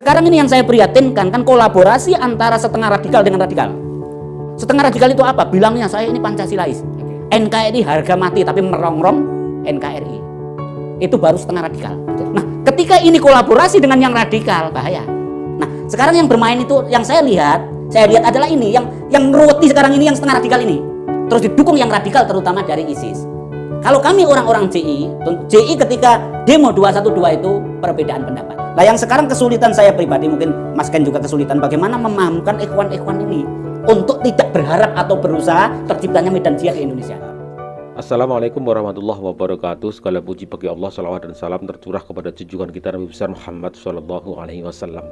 Sekarang ini yang saya prihatinkan kan kolaborasi antara setengah radikal dengan radikal. Setengah radikal itu apa? Bilangnya saya ini Pancasilais. NKRI harga mati tapi merongrong NKRI. Itu baru setengah radikal. Nah, ketika ini kolaborasi dengan yang radikal, bahaya. Nah, sekarang yang bermain itu yang saya lihat adalah ini yang meruweti sekarang ini yang setengah radikal ini. Terus didukung yang radikal terutama dari ISIS. Kalau kami orang-orang JI ketika demo 212 itu perbedaan pendapat. Nah, yang sekarang kesulitan saya pribadi, mungkin Mas Ken juga kesulitan, bagaimana memahamkan ikhwan-ikhwan ini untuk tidak berharap atau berusaha terciptanya medan jihad di Indonesia. Assalamualaikum warahmatullahi wabarakatuh. Segala puji bagi Allah, salawat dan salam tercurah kepada junjungan kita Nabi besar Muhammad Shallallahu Alaihi Wasallam.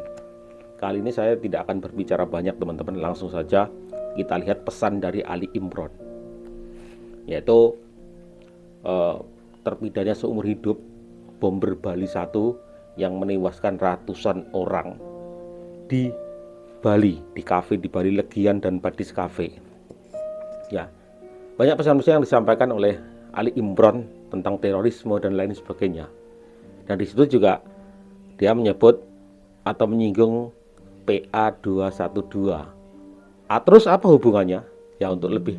Kali ini saya tidak akan berbicara banyak teman-teman, langsung saja kita lihat pesan dari Ali Imron, yaitu terpidananya seumur hidup bomber Bali 1 yang menewaskan ratusan orang di Bali, di kafe di Bali Legian dan Badis Cafe. Ya, banyak pesan-pesan yang disampaikan oleh Ali Imron tentang terorisme dan lain sebagainya. Dan di situ juga dia menyebut atau menyinggung PA212. Terus apa hubungannya? Ya, untuk lebih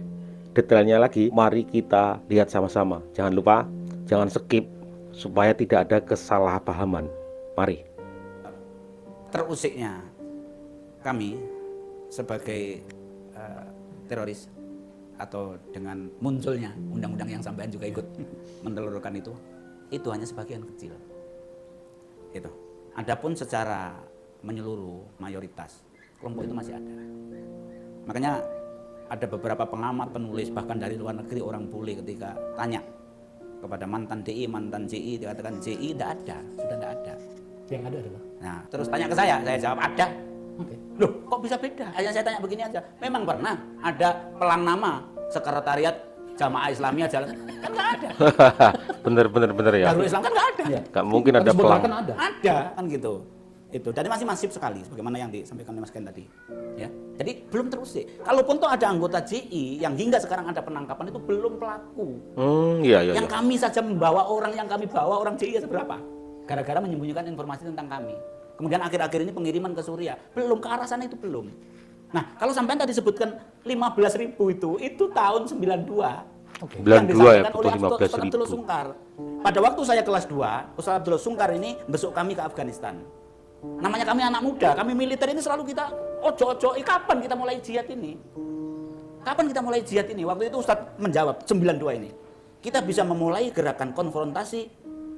detailnya lagi, mari kita lihat sama-sama. Jangan lupa, jangan skip supaya tidak ada kesalahpahaman. Mari. Terusiknya kami sebagai teroris atau dengan munculnya undang-undang yang sampean juga ikut mentelurkan itu hanya sebagian kecil. Itu. Adapun secara menyeluruh mayoritas kelompok itu masih ada. Makanya ada beberapa pengamat, penulis, bahkan dari luar negeri orang bule ketika tanya kepada mantan DI, mantan JI, dikatakan JI tidak ada, sudah tidak ada. Yang ada adalah? Nah, terus tanya ke saya jawab ada. Oke. Loh, kok bisa beda? Hanya saya tanya begini aja. Memang pernah ada pelang nama sekretariat Jamaah Islamiyah jalan? Kan nggak ada. bener ya. Darul Islam kan nggak ada. Ya. Gak mungkin ada pelang. Kan ada. Ada kan gitu. Itu dan masih masif sekali sebagaimana yang disampaikan oleh Mas Ken tadi, ya. Jadi belum terusik. Kalaupun toh ada anggota JI yang hingga sekarang ada penangkapan itu belum pelaku. Iya. Yang kami saja membawa orang, yang kami bawa orang JI seberapa? Gara-gara menyembunyikan informasi tentang kami. Kemudian akhir-akhir ini pengiriman ke Suriah, belum ke arah sana itu belum. Nah, kalau sampean tadi sebutkan 15.000 itu tahun 92. Oke. 92 ya, betul, Ustaz 15.000. Abdullah Sungkar. Pada waktu saya kelas 2, Ustaz Abdullah Sungkar ini besok kami ke Afghanistan. Namanya kami anak muda, kami militer ini selalu kita ojo-ojo, kapan kita mulai jihad ini? Kapan kita mulai jihad ini? Waktu itu Ustaz menjawab, 92 ini. Kita bisa memulai gerakan konfrontasi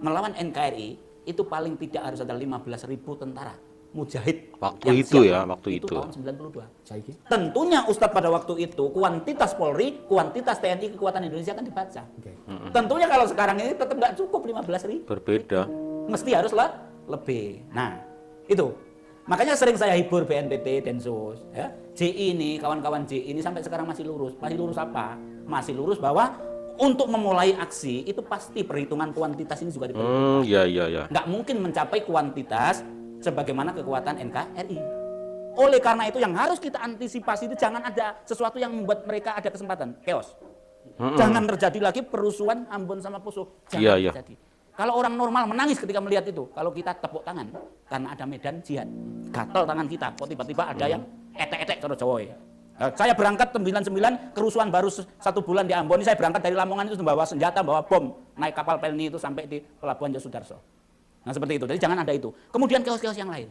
melawan NKRI, itu paling tidak harus ada 15.000 tentara mujahid. Waktu yang itu siap. ya, waktu itu. Tahun 92. Saiki. Tentunya Ustadz pada waktu itu kuantitas Polri, kuantitas TNI, kekuatan Indonesia kan dibaca. Oke. Tentunya kalau sekarang ini tetap nggak cukup 15.000. Berbeda. Mesti haruslah lebih. Nah, itu. Makanya sering saya hibur BNPB, Densus, ya. JI ini, kawan-kawan JI ini sampai sekarang masih lurus. Masih lurus apa? Masih lurus bahwa untuk memulai aksi itu pasti perhitungan kuantitas ini juga diperhitungkan. Iya. Nggak mungkin mencapai kuantitas sebagaimana kekuatan NKRI. Oleh karena itu yang harus kita antisipasi itu jangan ada sesuatu yang membuat mereka ada kesempatan chaos. Jangan terjadi lagi perusuhan Ambon sama Poso. Jangan Iya. terjadi. Kalau orang normal menangis ketika melihat itu, kalau kita tepuk tangan karena ada medan jihad, gatel tangan kita. Kok tiba-tiba ada yang etek-etek terus Jawa ya. Saya berangkat 99, kerusuhan baru 1 bulan di Ambon. Ini saya berangkat dari Lamongan itu membawa senjata, bawa bom, naik kapal Pelni itu sampai di Pelabuhan Yosudarso. Nah seperti itu, jadi jangan ada itu. Kemudian chaos-chaos yang lain.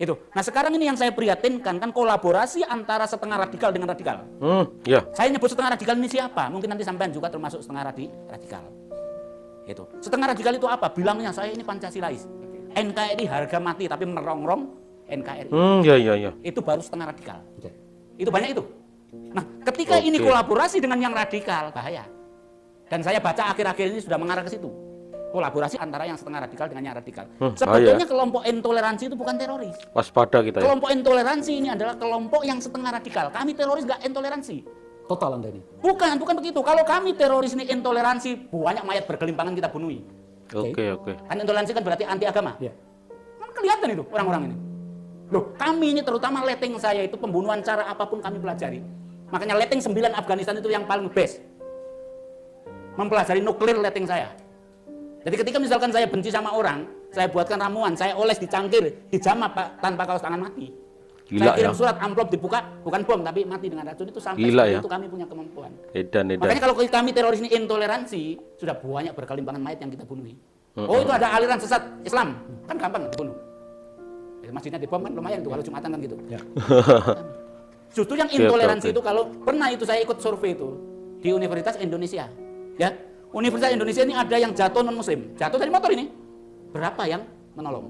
Itu. Nah sekarang ini yang saya prihatinkan kan kolaborasi antara setengah radikal dengan radikal. Iya. Saya nyebut setengah radikal ini siapa? Mungkin nanti sampean juga termasuk setengah radikal. Itu. Setengah radikal itu apa? Bilangnya saya ini Pancasilais. NKRI harga mati tapi merongrong NKRI. Iya. Itu baru setengah radikal. Oke. Itu banyak itu. Nah, ketika ini kolaborasi dengan yang radikal, bahaya. Dan saya baca akhir-akhir ini sudah mengarah ke situ. Kolaborasi antara yang setengah radikal dengan yang radikal. Sebetulnya kelompok intoleransi itu bukan teroris. Waspada kita ya. Kelompok intoleransi ini adalah kelompok yang setengah radikal. Kami teroris nggak intoleransi. Total Anda ini? Bukan begitu. Kalau kami teroris ini intoleransi, banyak mayat bergelimpangan kita bunuhi. Oke. Kan intoleransi kan berarti anti agama. Iya. Kan kelihatan itu orang-orang ini. Loh, kami ini terutama letting saya itu pembunuhan cara apapun kami pelajari. Makanya letting 9 Afghanistan itu yang paling best. Mempelajari nuklir letting saya. Jadi ketika misalkan saya benci sama orang, saya buatkan ramuan, saya oles di cangkir, dijamah Pak, tanpa kaos tangan mati. Gila Saya kirim ya. surat amplop dibuka, bukan bom tapi mati dengan racun, itu sampai Gila seperti ya. itu kami punya kemampuan. Edan. Makanya kalau kami teroris ini intoleransi, sudah banyak berkelimpangan mayat yang kita bunuhi. Oh itu ada aliran sesat Islam, kan gampang dibunuh. Masjidnya dibom kan lumayan tuh kalau Jumatan kan gitu. Ya. Justru yang Oke, intoleransi oke. itu kalau pernah itu saya ikut survei itu di Universitas Indonesia, ya. Universitas Indonesia ini ada yang jatuh non muslim, jatuh dari motor ini. Berapa yang menolong?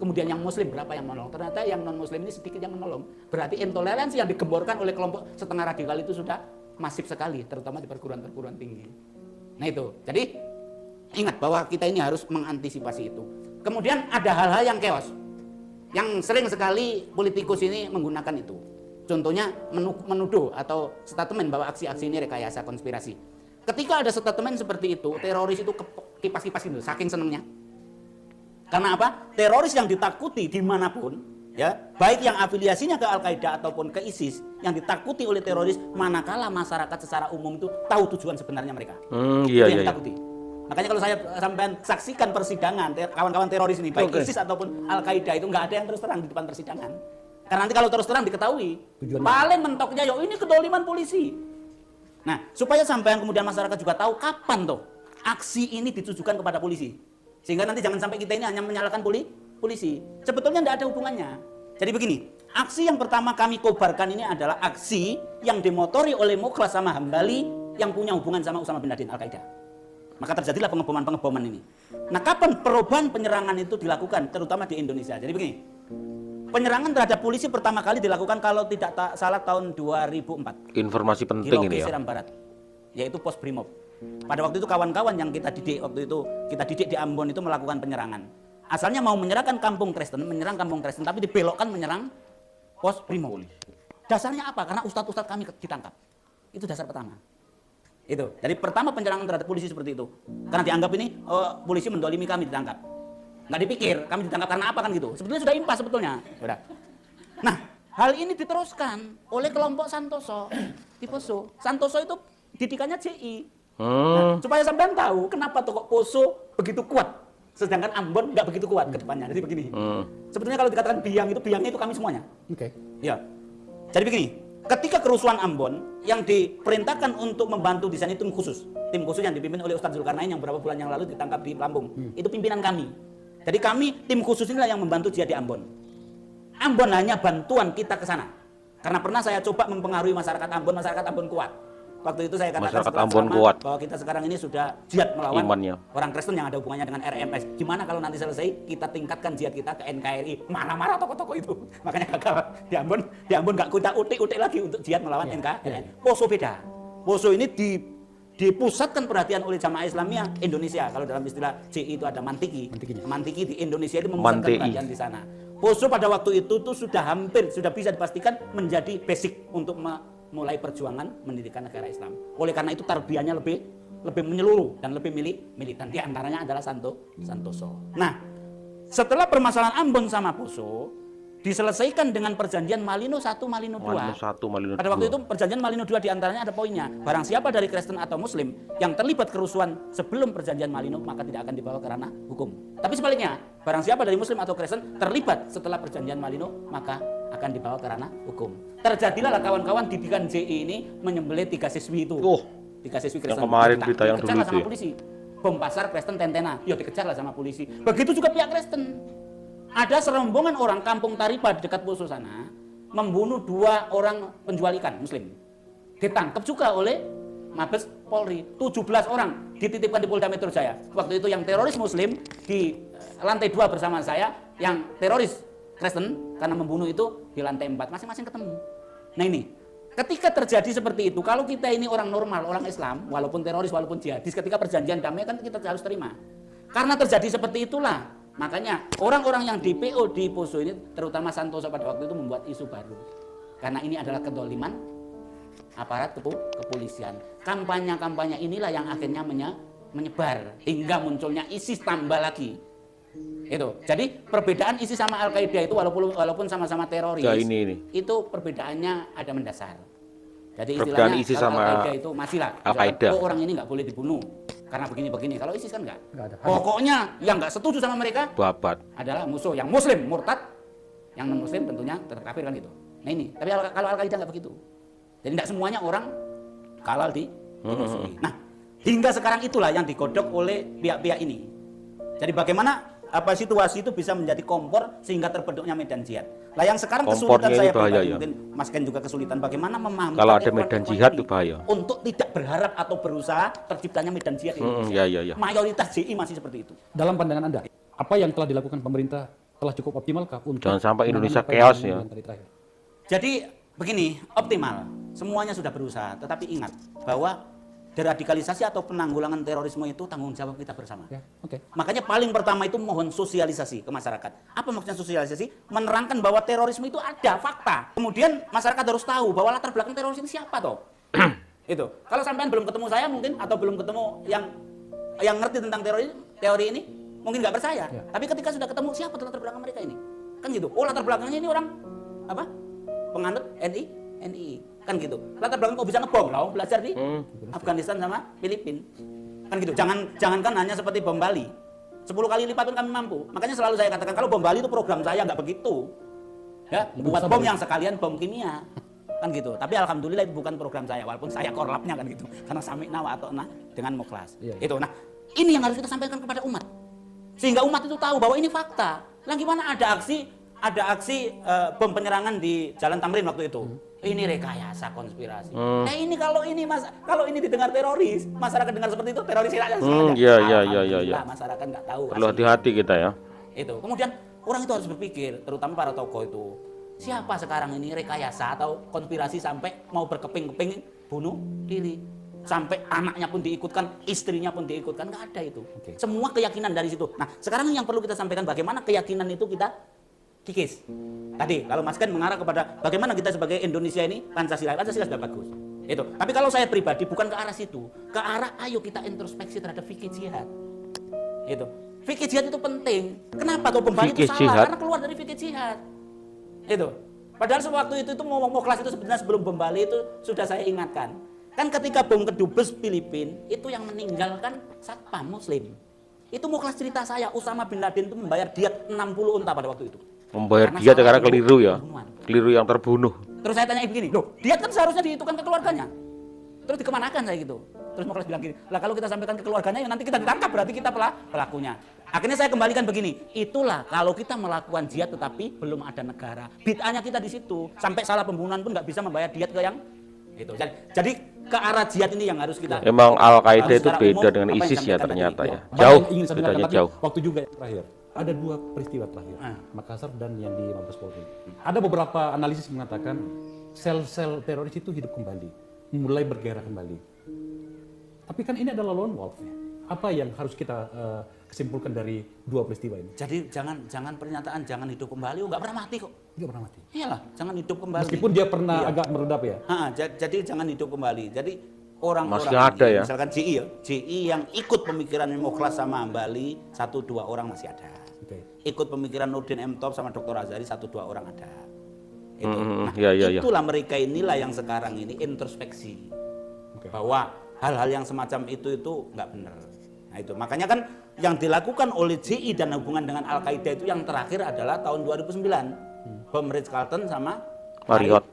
Kemudian yang muslim berapa yang menolong? Ternyata yang non muslim ini sedikit yang menolong. Berarti intoleransi yang digemborkan oleh kelompok setengah radikal itu sudah masif sekali, terutama di perguruan-perguruan tinggi. Nah itu, jadi ingat bahwa kita ini harus mengantisipasi itu. Kemudian ada hal-hal yang chaos, yang sering sekali politikus ini menggunakan itu. Contohnya menuduh atau statement bahwa aksi-aksi ini rekayasa konspirasi. Ketika ada statement seperti itu, teroris itu kipas-kipas gitu, saking senengnya. Karena apa? Teroris yang ditakuti dimanapun, ya, baik yang afiliasinya ke Al-Qaeda ataupun ke ISIS, yang ditakuti oleh teroris, manakala masyarakat secara umum itu tahu tujuan sebenarnya mereka. Iya, Itu yang iya. ditakuti. Makanya kalau saya sampean saksikan persidangan kawan-kawan teroris ini, baik ISIS ataupun Al-Qaeda itu nggak ada yang terus terang di depan persidangan. Karena nanti kalau terus terang diketahui, Tujuannya. paling mentoknya yo ini kedoliman polisi. Nah, supaya sampean kemudian masyarakat juga tahu kapan tuh aksi ini ditujukan kepada polisi. Sehingga nanti jangan sampai kita ini hanya menyalahkan polisi. Sebetulnya tidak ada hubungannya. Jadi begini, aksi yang pertama kami kobarkan ini adalah aksi yang dimotori oleh Mukhlas sama Hambali yang punya hubungan sama Usama bin Laden Al-Qaeda. Maka terjadilah pengeboman ini. Nah, kapan perubahan penyerangan itu dilakukan, terutama di Indonesia? Jadi begini, penyerangan terhadap polisi pertama kali dilakukan kalau tidak salah tahun 2004. Informasi Di penting Loke ini ya. Seram Barat, yaitu pos Brimob. Pada waktu itu kawan-kawan yang kita didik di Ambon itu melakukan penyerangan. Asalnya mau menyerahkan kampung Kristen, menyerang kampung Kristen, tapi dibelokkan menyerang pos Brimob. Dasarnya apa? Karena ustadz-ustadz kami ditangkap. Itu dasar pertama. Itu. Jadi pertama penyerangan terhadap polisi seperti itu. Karena dianggap ini polisi mendolimi kami ditangkap. Nggak dipikir kami ditangkap karena apa kan gitu. Sebetulnya sudah impas sebetulnya. Sudah. Nah, hal ini diteruskan oleh kelompok Santoso di Poso. Santoso itu didikannya JI. Nah, supaya sampean tahu kenapa kok Poso begitu kuat, sedangkan Ambon nggak begitu kuat ke depannya. Jadi begini, sebetulnya kalau dikatakan biangnya itu kami semuanya. Oke. Ya, jadi begini, ketika kerusuhan Ambon yang diperintahkan untuk membantu di sana itu tim khusus yang dipimpin oleh Ustadz Zulkarnain yang beberapa bulan yang lalu ditangkap di Lampung, itu pimpinan kami. Jadi kami tim khusus inilah yang membantu dia di Ambon. Ambon hanya bantuan kita ke sana, karena pernah saya coba mempengaruhi masyarakat Ambon kuat. Waktu itu saya katakan Masyarakat setelah Ambon ceramah kuat. bahwa kita sekarang ini sudah jihad melawan Imannya. orang Kristen yang ada hubungannya dengan RMS. Gimana kalau nanti selesai kita tingkatkan jihad kita ke NKRI? Marah-marah tokoh-tokoh itu. Makanya gagal di Ambon nggak kita utik-utik lagi untuk jihad melawan NKRI. Poso beda. Poso ini dipusatkan perhatian oleh Jamaah Islamiyah Indonesia. Kalau dalam istilah JI itu ada mantiki. Mantiki di Indonesia itu memusatkan perhatian di sana. Poso pada waktu itu tuh sudah bisa dipastikan menjadi basic untuk mulai perjuangan mendirikan negara Islam. Oleh karena itu tarbiyahnya lebih menyeluruh dan lebih militan. Di antaranya adalah Santoso. Nah, setelah permasalahan Ambon sama Poso diselesaikan dengan perjanjian Malino 1, Malino 2. Malino 1, Malino 2. Pada waktu itu perjanjian Malino 2 diantaranya ada poinnya. Barang siapa dari Kristen atau Muslim yang terlibat kerusuhan sebelum perjanjian Malino maka tidak akan dibawa ke ranah hukum. Tapi sebaliknya, barang siapa dari Muslim atau Kristen terlibat setelah perjanjian Malino maka akan dibawa ke ranah hukum. Terjadilah kawan-kawan didikan JI ini menyembelih 3 siswi itu. 3 siswi Kristen. Yang kemarin berita yang dulu itu sama ya. polisi. Bom pasar Kristen Tentena, ya dikejarlah sama polisi. Begitu juga pihak Kristen. Ada serombongan orang kampung Taripa di dekat Poso sana membunuh 2 orang penjual ikan Muslim. Ditangkap juga oleh Mabes Polri. 17 orang dititipkan di Polda Metro Jaya. Waktu itu yang teroris Muslim di lantai 2 bersama saya, yang teroris Kristen karena membunuh itu di lantai 4, masing-masing ketemu. Nah ini, ketika terjadi seperti itu, kalau kita ini orang normal, orang Islam, walaupun teroris, walaupun jihadis, ketika perjanjian damai kan kita harus terima. Karena terjadi seperti itulah, makanya orang-orang yang di PO di Poso ini, terutama Santoso pada waktu itu membuat isu baru. Karena ini adalah kedoliman aparat kepolisian. Kampanye-kampanye inilah yang akhirnya menyebar hingga munculnya ISIS tambah lagi. Itu. Jadi perbedaan ISIS sama Al-Qaeda itu walaupun sama-sama teroris, Ya, ini. itu perbedaannya ada mendasar. Jadi Perbedaan istilahnya ISIS kalau sama Al-Qaeda itu masih lah. Al-Qaeda. Oh, orang ini nggak boleh dibunuh. karena begini-begini. Kalau ISIS kan enggak. Nggak ada. Pokoknya yang enggak setuju sama mereka Babat. adalah musuh. Yang Muslim murtad, yang non Muslim tentunya tetap kafir kan gitu. Nah ini, tapi kalau Al-Qaeda nggak begitu. Jadi tidak semuanya orang halal di musuhi. Nah, hingga sekarang itulah yang digodok oleh pihak-pihak ini. Jadi bagaimana situasi itu bisa menjadi kompor sehingga terbentuknya medan jihad. Lah yang sekarang kesulitan Kompornya saya ini bahaya, pribadi, ya. mungkin Mas Ken juga kesulitan bagaimana memahami Kalau ada medan jihad itu bahaya. untuk tidak berharap atau berusaha terciptanya medan jihad di Indonesia. Ya. Mayoritas JI masih seperti itu. Dalam pandangan Anda, apa yang telah dilakukan pemerintah telah cukup optimalkah untuk Jangan sampai Indonesia menangani chaos, yang ya. tadi terakhir? Jadi begini, optimal. Semuanya sudah berusaha, tetapi ingat bahwa deradikalisasi atau penanggulangan terorisme itu tanggung jawab kita bersama. Ya, oke. Makanya paling pertama itu mohon sosialisasi ke masyarakat. Apa maksudnya sosialisasi? Menerangkan bahwa terorisme itu ada fakta. Kemudian masyarakat harus tahu bahwa latar belakang teroris ini siapa toh. Itu. Kalau sampean belum ketemu saya mungkin atau belum ketemu yang ngerti tentang teori ini mungkin nggak percaya. Ya. Tapi ketika sudah ketemu siapa tuh latar belakang mereka ini? Kan gitu. Oh, latar belakangnya ini orang apa? Penganut NI. Kan gitu. Latar belakang kok bisa ngebom lah, belajar di Afghanistan sama Filipina. Kan gitu. Jangankan hanya seperti bom Bali. 10 kali lipat pun kami mampu. Makanya selalu saya katakan kalau bom Bali itu program saya nggak begitu. Ya, buat bom yang sekalian bom kimia. Kan gitu. Tapi alhamdulillah itu bukan program saya walaupun saya korlapnya kan gitu. Karena Samikna wa Atokna dengan Mukhlas. Iya. Itu. Nah, ini yang harus kita sampaikan kepada umat. Sehingga umat itu tahu bahwa ini fakta. Lah gimana ada aksi bom penyerangan di Jalan Tamrin waktu itu. Ini rekayasa konspirasi. Nah ini kalau ini didengar teroris, masyarakat dengar seperti itu teroris tidak ada. Iya. Masyarakat nggak tahu. Perlu hati-hati kita ya. Itu. Kemudian orang itu harus berpikir, terutama para tokoh itu, siapa sekarang ini rekayasa atau konspirasi sampai mau berkeping-keping bunuh diri. Sampai anaknya pun diikutkan, istrinya pun diikutkan, nggak ada itu. Oke. Semua keyakinan dari situ. Nah, sekarang yang perlu kita sampaikan bagaimana keyakinan itu kita kikis. Tadi kalau Mas Ken mengarah kepada bagaimana kita sebagai Indonesia ini Pancasila sudah bagus. Itu. Tapi kalau saya pribadi bukan ke arah situ, ke arah ayo kita introspeksi terhadap fikih jihad. Itu. Fikih jihad itu penting. Kenapa tuh pembali itu Fikih salah? jihad. Karena keluar dari fikih jihad. Itu. Padahal sewaktu itu mau kelas itu sebenarnya sebelum bom Bali itu sudah saya ingatkan. Kan ketika bom kedubes Filipina itu yang meninggalkan satpam muslim. Itu mau kelas cerita saya Usama bin Laden itu membayar diat 60 unta pada waktu itu. Membayar Karena dia salah karena ibu keliru ya. pembunuhan. Keliru yang terbunuh. Terus saya tanya begini, loh diat kan seharusnya dihitungkan ke keluarganya. Terus dikemanakan saya gitu. Terus mau kelas bilang gini, lah kalau kita sampaikan ke keluarganya ya nanti kita ditangkap berarti kita pelakunya. Akhirnya saya kembalikan begini, itulah kalau kita melakukan jihad tetapi belum ada negara. Bid'ahnya kita di situ. Sampai salah pembunuhan pun nggak bisa membayar diat ke yang itu. Jadi ke arah jihad ini yang harus kita. Emang Al-Qaeda harus itu secara beda umum, dengan apa yang ISIS ya disampaikan ternyata tadi. ya. Banyak Jauh, yang ingin saya bedanya dengarkan, tapi jauh. waktu juga yang terakhir. Ada dua peristiwa terakhir, Ah. Makassar dan yang di Mabes Polri. Ada beberapa analisis mengatakan sel-sel teroris itu hidup kembali, mulai bergairah kembali. Tapi kan ini adalah lone wolf. Ya. Apa yang harus kita kesimpulkan dari dua peristiwa ini? Jadi jangan pernyataan jangan hidup kembali, nggak pernah mati kok. Dia pernah mati. Iyalah, jangan hidup kembali. Meskipun dia pernah Iya. agak meredap ya. Jadi jangan hidup kembali. Jadi orang-orang Masih ada ini, ya? misalkan JI yang ikut pemikiran Mukhlas sama Bali 1-2 orang masih ada. Oke. Ikut pemikiran Nurdin M. Top sama Dr. Azhari 1-2 orang ada. Itu. Nah, iya. itulah mereka inilah yang sekarang ini introspeksi. Oke. Bahwa hal-hal yang semacam itu nggak benar. Nah itu makanya kan yang dilakukan oleh JI dan hubungan dengan Al-Qaeda itu yang terakhir adalah tahun 2009 bom Ritz-Carlton sama Marriott.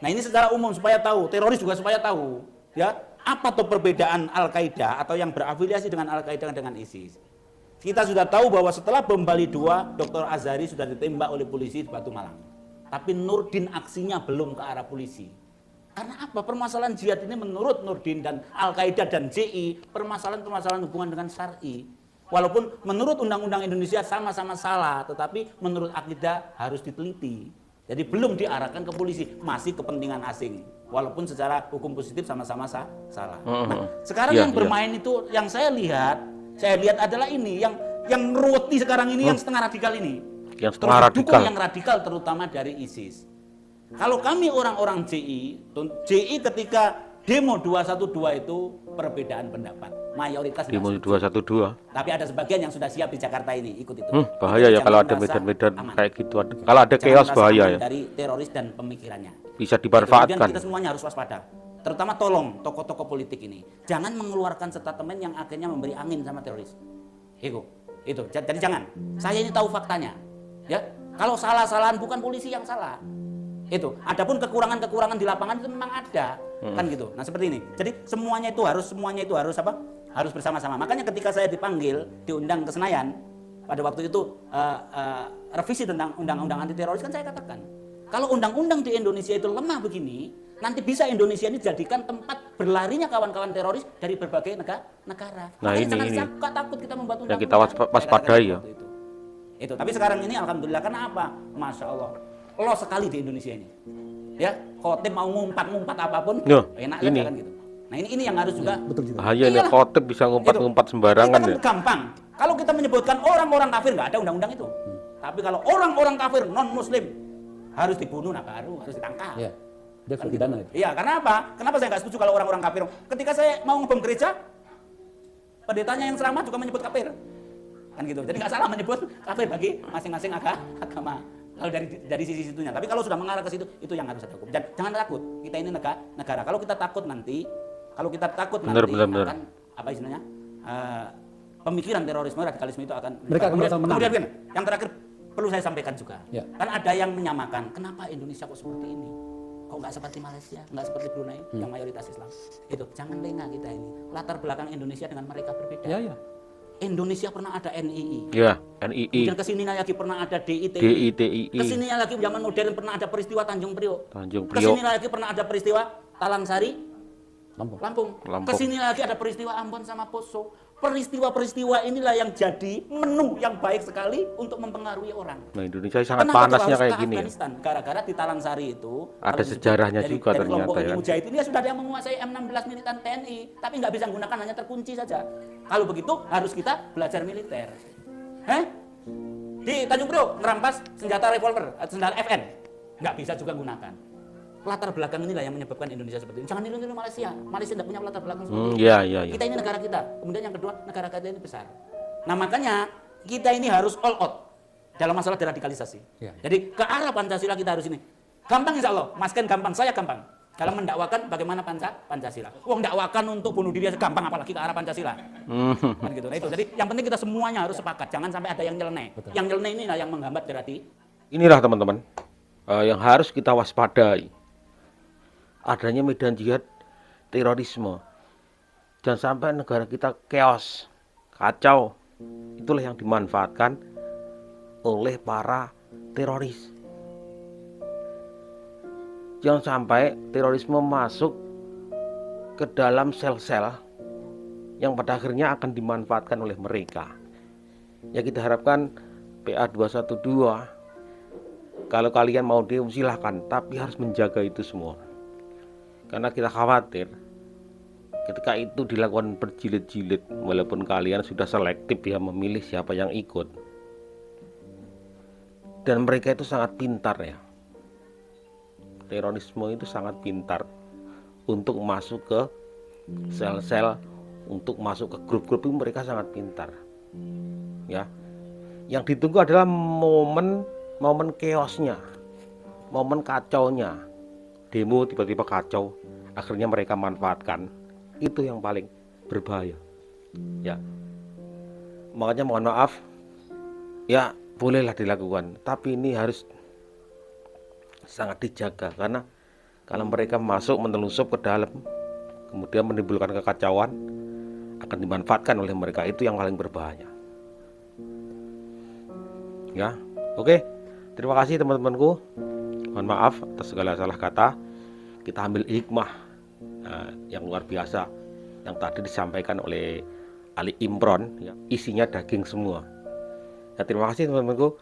Nah ini secara umum supaya tahu, teroris juga supaya tahu ya apa tuh perbedaan Al-Qaeda atau yang berafiliasi dengan Al-Qaeda dengan ISIS. Kita sudah tahu bahwa setelah bom Bali 2 Dr. Azhari sudah ditembak oleh polisi di Batu Malang. Tapi Nurdin aksinya belum ke arah polisi. Karena apa? Permasalahan jihad ini menurut Nurdin dan Al-Qaeda dan JI, permasalahan hubungan dengan syar'i. Walaupun menurut Undang-Undang Indonesia sama-sama salah, tetapi menurut akidah harus diteliti. Jadi belum diarahkan ke polisi, masih kepentingan asing. Walaupun secara hukum positif sama-sama salah. Nah, sekarang Iya, yang bermain itu, yang saya lihat adalah ini, yang ngeruweti sekarang ini, yang setengah radikal ini. Yang setengah Terus radikal. dukung yang radikal terutama dari ISIS. Kalau kami orang-orang JI ketika demo 212 itu perbedaan pendapat. Mayoritas Demo nggak setuju. 212. Tapi ada sebagian yang sudah siap di Jakarta ini ikut itu. Bahaya ya Jangan kalau ada merasa medan-medan aman. kayak gitu. Kalau ada Jangan chaos merasa bahaya aman ya. dari teroris dan pemikirannya. Bisa Kemudian dimanfaatkan. kita semuanya harus waspada. terutama tolong tokoh-tokoh politik ini jangan mengeluarkan statement yang akhirnya memberi angin sama teroris. Itu. Jadi jangan. Saya ini tahu faktanya. Ya, kalau salah-salahan bukan polisi yang salah. Itu. Adapun kekurangan-kekurangan di lapangan itu memang ada, kan gitu. Nah seperti ini. Jadi semuanya itu harus apa? Harus bersama-sama. Makanya ketika saya dipanggil, diundang ke Senayan pada waktu itu revisi tentang undang-undang anti teroris, kan saya katakan kalau undang-undang di Indonesia itu lemah begini, nanti bisa Indonesia ini dijadikan tempat berlarinya kawan-kawan teroris dari berbagai negara. Nah, makanya ini takut kita membuat undang-undang. yang kita waspadai ya. Itu. Tapi sekarang ini alhamdulillah, kenapa? Masya Allah, lo sekali di Indonesia ini. Ya, khotib mau ngumpat apapun, enak ini. kan gitu. Nah ini yang harus juga. Betul juga. Bahaya nih, khotib bisa ngumpat-ngumpat sembarangan kita ya. Gampang. Kalau kita menyebutkan orang-orang kafir, nggak ada undang-undang itu. Tapi kalau orang-orang kafir non-muslim harus dibunuh, baru harus ditangkap. Ya, dia pidana itu. Iya, karena apa? Kenapa saya nggak setuju kalau orang-orang kafir? Ketika saya mau ngebom gereja, pendetanya yang ceramah juga menyebut kafir, kan gitu. Jadi nggak salah menyebut kafir bagi masing-masing agama. Kalau dari sisi situnya. Tapi kalau sudah mengarah ke situ, itu yang harus ada hukum. Dan jangan takut. Kita ini negara. Kalau kita takut nanti, benar. akan apa istilahnya? Pemikiran terorisme, radikalisme itu akan Mereka akan merasa menang. Kemudian yang terakhir perlu saya sampaikan juga. Ya. Kan ada yang menyamakan, kenapa Indonesia kok seperti ini? Kok nggak seperti Malaysia, nggak seperti Brunei yang mayoritas Islam? Itu jangan lengah kita ini. Latar belakang Indonesia dengan mereka berbeda. Ya. Indonesia pernah ada NII. Ya, NII. Kemudian kesini lagi pernah ada DITI. DITI. Kesini lagi zaman modern pernah ada peristiwa Tanjung Priok. Tanjung Kesini Priok. lagi pernah ada peristiwa Talang Sari, Lampung. Lampung. Kesini lagi ada peristiwa Ambon sama Poso. Peristiwa-peristiwa inilah yang jadi menu yang baik sekali untuk mempengaruhi orang. Nah, Indonesia sangat Kenapa panasnya harus kayak ke gini. Afghanistan? Gara-gara di Talang Sari itu Ada kalau sejarahnya dari, juga dari ternyata kelompok ya. Mujahid ini sudah ada yang menguasai M16 militan TNI, tapi nggak bisa menggunakan, hanya terkunci saja. Kalau begitu harus kita belajar militer. Di Tanjung Priok merampas senjata revolver, senjata FN, nggak bisa juga gunakan. Latar belakang inilah yang menyebabkan Indonesia seperti ini. Jangan niru-niru Malaysia. Malaysia tidak punya latar belakang seperti itu. Iya. Kita ini negara kita. Kemudian yang kedua, negara kita ini besar. Nah makanya kita ini harus all out dalam masalah deradikalisasi. Ya. Jadi ke arah Pancasila kita harus ini. Gampang insya Allah. Mas Ken gampang, saya gampang. Dalam mendakwakan bagaimana Pancasila. Wong dakwakan untuk bunuh diri gampang, apalagi ke arah Pancasila. Kan gitu. Nah itu. Jadi yang penting kita semuanya harus sepakat. Jangan sampai ada yang nyeleneh. Betul. Yang nyeleneh inilah yang menghambat Inilah teman-teman yang harus kita waspadai. Adanya medan jihad terorisme. Jangan sampai negara kita chaos, kacau. Itulah yang dimanfaatkan oleh para teroris. Jangan sampai terorisme masuk ke dalam sel-sel yang pada akhirnya akan dimanfaatkan oleh mereka. Ya kita harapkan PA 212, kalau kalian mau demo silahkan, tapi harus menjaga itu semua. Karena kita khawatir ketika itu dilakukan berjilid-jilid, walaupun kalian sudah selektif ya memilih siapa yang ikut. Dan mereka itu sangat pintar ya. Terorisme itu sangat pintar untuk masuk ke sel-sel, untuk masuk ke grup-grup itu mereka sangat pintar. Ya. Yang ditunggu adalah momen chaosnya, momen kacaunya. Demo tiba-tiba kacau, akhirnya mereka manfaatkan. Itu yang paling berbahaya. Ya. Makanya mohon maaf. Ya, bolehlah dilakukan, tapi ini harus sangat dijaga, karena kalau mereka masuk menelusup ke dalam kemudian menimbulkan kekacauan, akan dimanfaatkan oleh mereka. Itu yang paling berbahaya. Ya. Oke. Terima kasih teman-temanku. Mohon maaf atas segala salah kata. Kita ambil hikmah yang luar biasa yang tadi disampaikan oleh Ali Imron ya. Isinya daging semua ya. Terima kasih teman-temanku.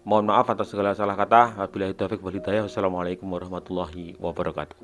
Mohon maaf atas segala salah kata. Wabillahi taufiq wal hidayah. Wassalamualaikum warahmatullahi wabarakatuh.